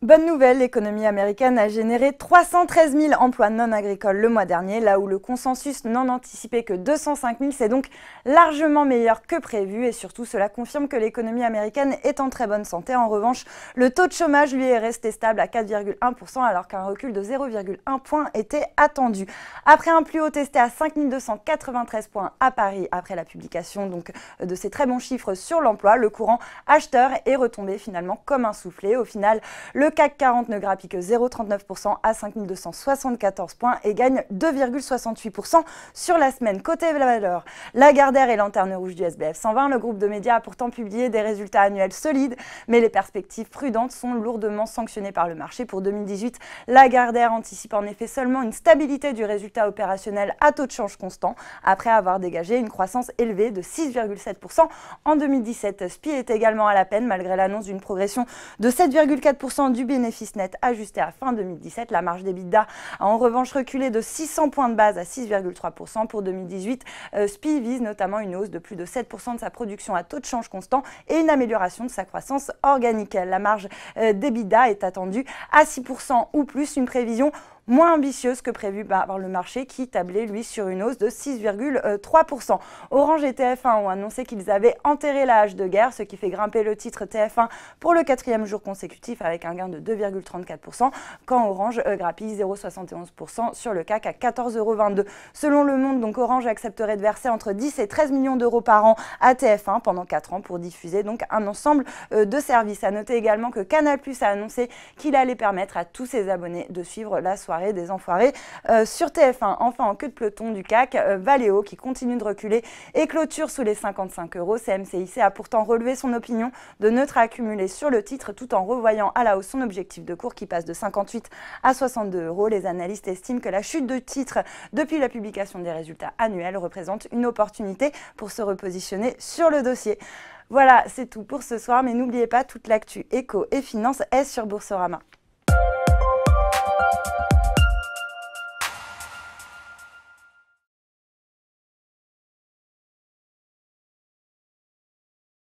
Bonne nouvelle, l'économie américaine a généré 313 000 emplois non agricoles le mois dernier, là où le consensus n'en anticipait que 205 000. C'est donc largement meilleur que prévu et surtout cela confirme que l'économie américaine est en très bonne santé. En revanche, le taux de chômage lui est resté stable à 4,1% alors qu'un recul de 0,1 point était attendu. Après un plus haut testé à 5 293 points à Paris après la publication de ces très bons chiffres sur l'emploi, le courant acheteur est retombé finalement comme un soufflé. Au final, le CAC 40 ne grappille que 0,39% à 5 274 points et gagne 2,68% sur la semaine. Côté valeur, Lagardère est lanterne rouge du SBF 120. Le groupe de médias a pourtant publié des résultats annuels solides, mais les perspectives prudentes sont lourdement sanctionnées par le marché. Pour 2018, Lagardère anticipe en effet seulement une stabilité du résultat opérationnel à taux de change constant, après avoir dégagé une croissance élevée de 6,7% en 2017. SPI est également à la peine malgré l'annonce d'une progression de 7,4% du bénéfice net ajusté à fin 2017. La marge d'EBITDA a en revanche reculé de 600 points de base à 6,3% pour 2018. SPI vise notamment une hausse de plus de 7% de sa production à taux de change constant et une amélioration de sa croissance organique. La marge d'EBITDA est attendue à 6% ou plus, une prévision moins ambitieuse que prévu par le marché qui tablait lui sur une hausse de 6,3%. Orange et TF1 ont annoncé qu'ils avaient enterré la hache de guerre, ce qui fait grimper le titre TF1 pour le 4e jour consécutif avec un gain de 2,34%, quand Orange grappille 0,71% sur le CAC à 14,22 €. Selon Le Monde, donc Orange accepterait de verser entre 10 et 13 millions d'euros par an à TF1 pendant 4 ans pour diffuser donc un ensemble de services. À noter également que Canal+ a annoncé qu'il allait permettre à tous ses abonnés de suivre la soirée des enfoirés sur TF1. Enfin, en queue de peloton du CAC, Valeo qui continue de reculer et clôture sous les 55 €. CMCIC a pourtant relevé son opinion de neutre accumulé sur le titre tout en revoyant à la hausse son objectif de cours qui passe de 58 à 62 €. Les analystes estiment que la chute de titre depuis la publication des résultats annuels représente une opportunité pour se repositionner sur le dossier. Voilà, c'est tout pour ce soir, mais n'oubliez pas, toute l'actu éco et finance est sur Boursorama.